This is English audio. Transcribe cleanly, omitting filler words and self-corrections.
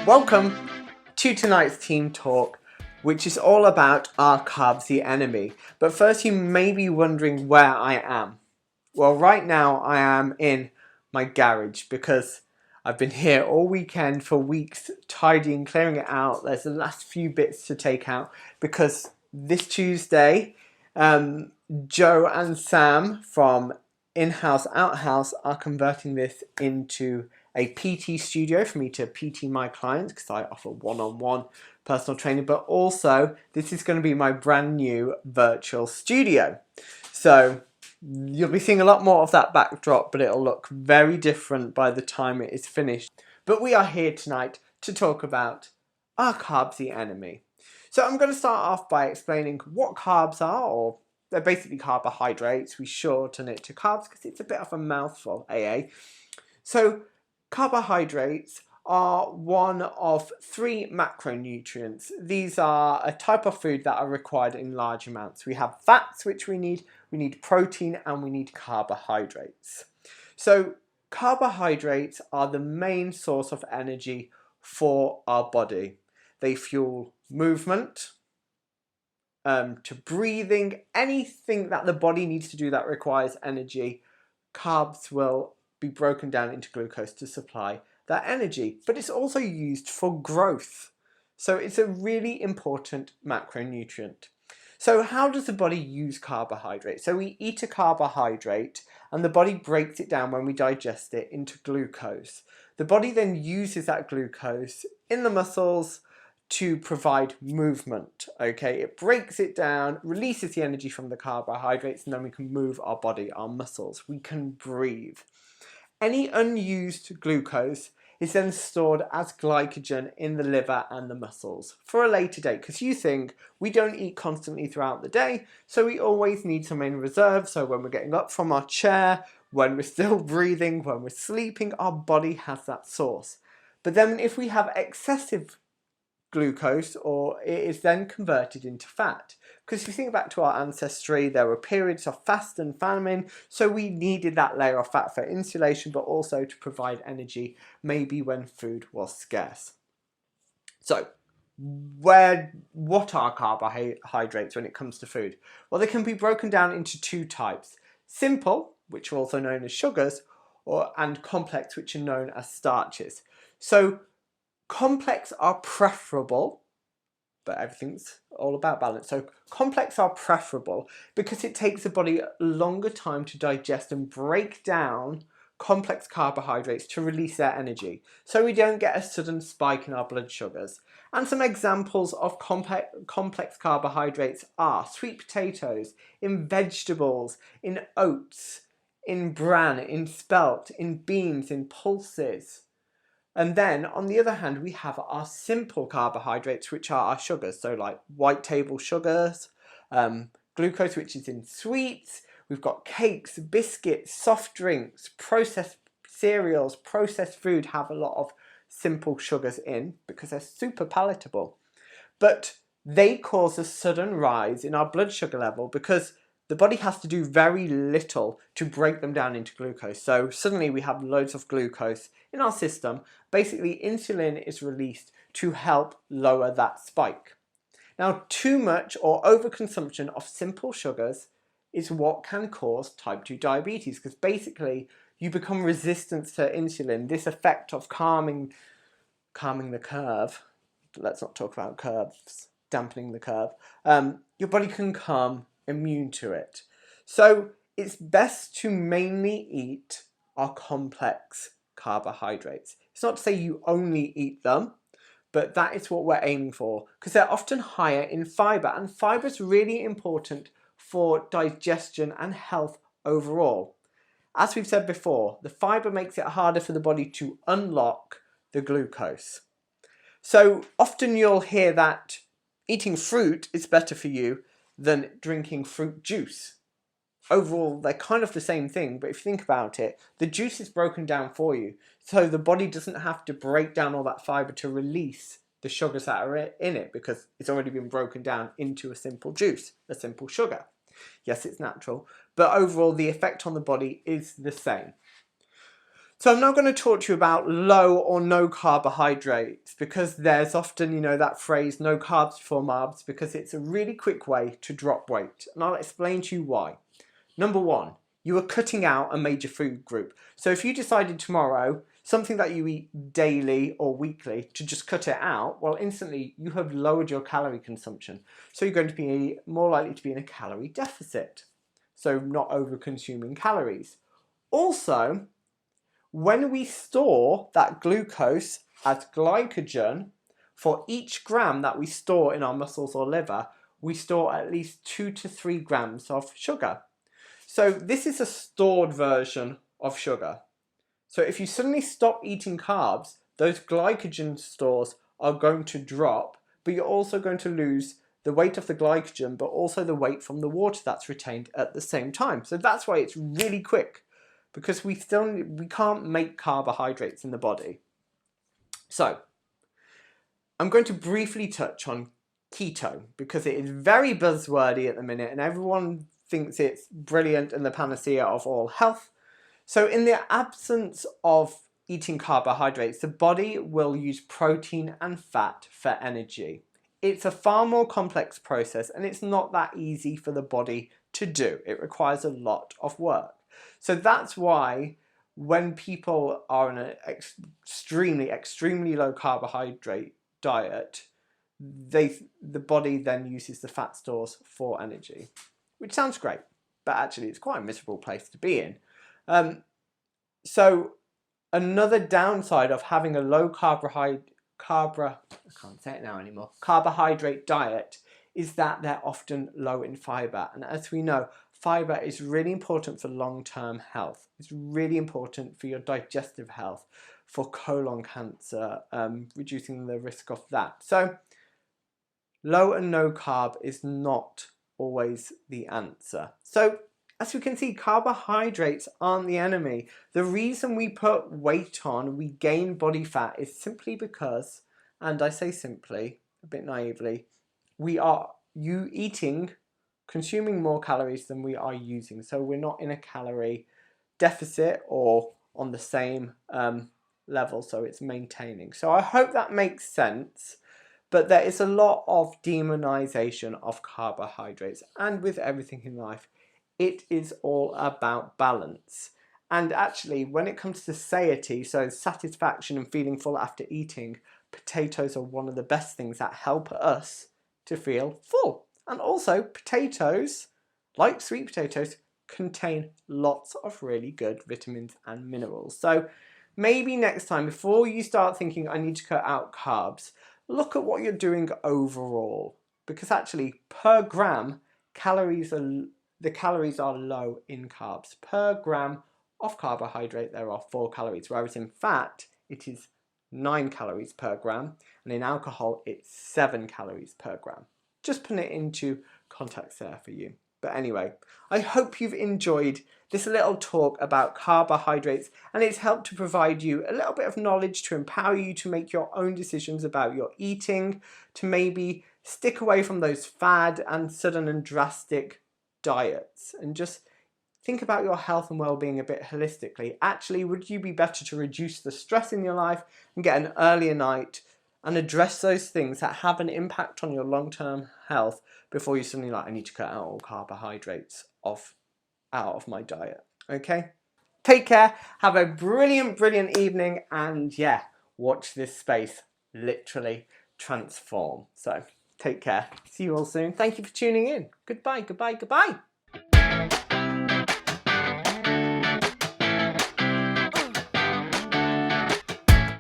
Welcome to tonight's Team Talk, which is all about Are Carbs the Enemy? But first you may be wondering where I am. Well, right now I am in my garage because I've been here all weekend for weeks tidying, clearing it out. There's the last few bits to take out because this Tuesday, Joe and Sam from In-House Outhouse are converting this into a PT studio for me to PT my clients because I offer one-on-one personal training, but also this is going to be my brand new virtual studio. So you'll be seeing a lot more of that backdrop, but it'll look very different by the time it is finished. But we are here tonight to talk about Are Carbs the Enemy? So I'm going to start off by explaining what carbs are, or they're basically carbohydrates. We shorten it to carbs because it's a bit of a mouthful, AA. So carbohydrates are one of three macronutrients. These are a type of food that are required in large amounts. We have fats, which we need protein, and we need carbohydrates. So carbohydrates are the main source of energy for our body. They fuel movement, to breathing, anything that the body needs to do that requires energy. Carbs will be broken down into glucose to supply that energy, but it's also used for growth. So it's a really important macronutrient. So how does the body use carbohydrate? So we eat a carbohydrate and the body breaks it down when we digest it into glucose. The body then uses that glucose in the muscles to provide movement, okay? It breaks it down, releases the energy from the carbohydrates, and then we can move our body, our muscles. We can breathe. Any unused glucose is then stored as glycogen in the liver and the muscles for a later date, because you think we don't eat constantly throughout the day, so we always need some in reserve. So when we're getting up from our chair, when we're still breathing, when we're sleeping, our body has that source. But then if we have excessive glucose, or it is then converted into fat. Because if you think back to our ancestry, there were periods of fast and famine, so we needed that layer of fat for insulation, but also to provide energy, maybe when food was scarce. So what are carbohydrates when it comes to food? Well, they can be broken down into two types: simple, which are also known as sugars, and complex, which are known as starches. So complex are preferable, but everything's all about balance. So complex are preferable because it takes the body a longer time to digest and break down complex carbohydrates to release their energy, so we don't get a sudden spike in our blood sugars. And some examples of complex carbohydrates are sweet potatoes, in vegetables, in oats, in bran, in spelt, in beans, in pulses. And then, on the other hand, we have our simple carbohydrates, which are our sugars. So like white table sugars, glucose, which is in sweets. We've got cakes, biscuits, soft drinks, processed cereals, processed food have a lot of simple sugars in because they're super palatable. But they cause a sudden rise in our blood sugar level because the body has to do very little to break them down into glucose. So suddenly we have loads of glucose in our system. Basically, insulin is released to help lower that spike. Now, too much or overconsumption of simple sugars is what can cause type 2 diabetes, because basically you become resistant to insulin. This effect of calming the curve, let's not talk about curves, dampening the curve, your body can become immune to it. So it's best to mainly eat our complex carbohydrates. It's not to say you only eat them, but that is what we're aiming for because they're often higher in fiber, and fiber is really important for digestion and health overall. As we've said before, the fiber makes it harder for the body to unlock the glucose. So often you'll hear that eating fruit is better for you than drinking fruit juice. Overall, they're kind of the same thing, but if you think about it, the juice is broken down for you. So the body doesn't have to break down all that fiber to release the sugars that are in it because it's already been broken down into a simple juice, a simple sugar. Yes, it's natural, but overall the effect on the body is the same. So I'm not going to talk to you about low or no carbohydrates, because there's often, you know, that phrase, no carbs before marbs, because it's a really quick way to drop weight. And I'll explain to you why. Number one, you are cutting out a major food group. So if you decided tomorrow, something that you eat daily or weekly, to just cut it out, well, instantly you have lowered your calorie consumption. So you're going to be more likely to be in a calorie deficit. So not over consuming calories. Also, when we store that glucose as glycogen, for each gram that we store in our muscles or liver, we store at least 2 to 3 grams of sugar. So this is a stored version of sugar. So if you suddenly stop eating carbs, those glycogen stores are going to drop, but you're also going to lose the weight of the glycogen, but also the weight from the water that's retained at the same time. So that's why it's really quick, because we can't make carbohydrates in the body. So I'm going to briefly touch on keto, because it is very buzzwordy at the minute and everyone thinks it's brilliant and the panacea of all health. So in the absence of eating carbohydrates, the body will use protein and fat for energy. It's a far more complex process and it's not that easy for the body to do. It requires a lot of work. So that's why when people are on an extremely low carbohydrate diet, the body then uses the fat stores for energy, which sounds great, but actually it's quite a miserable place to be in. So another downside of having a low carbohydrate diet is that they're often low in fiber. And as we know, fiber is really important for long-term health. It's really important for your digestive health, for colon cancer, reducing the risk of that. So low and no carb is not always the answer. So as we can see, carbohydrates aren't the enemy. The reason we put weight on, we gain body fat, is simply because, and I say simply, a bit naively, we are consuming more calories than we are using. So we're not in a calorie deficit or on the same level, so it's maintaining. So I hope that makes sense. But there is a lot of demonization of carbohydrates, and with everything in life, it is all about balance. And actually, when it comes to satiety, so satisfaction and feeling full after eating, potatoes are one of the best things that help us to feel full. And also, potatoes, like sweet potatoes, contain lots of really good vitamins and minerals. So maybe next time, before you start thinking, I need to cut out carbs, look at what you're doing overall. Because actually, per gram, the calories are low in carbs. Per gram of carbohydrate, there are 4 calories, whereas in fat, it is 9 calories per gram, and in alcohol, it's 7 calories per gram. Just put it into context there for you. But anyway, I hope you've enjoyed this little talk about carbohydrates, and it's helped to provide you a little bit of knowledge to empower you to make your own decisions about your eating, to maybe stick away from those fad and sudden and drastic diets, and just think about your health and well-being a bit holistically. Actually, would you be better to reduce the stress in your life and get an earlier night and address those things that have an impact on your long-term health before you suddenly I need to cut out all carbohydrates out of my diet? Okay? Take care, have a brilliant evening, and yeah, watch this space literally transform. So take care. See you all soon. Thank you for tuning in. Goodbye.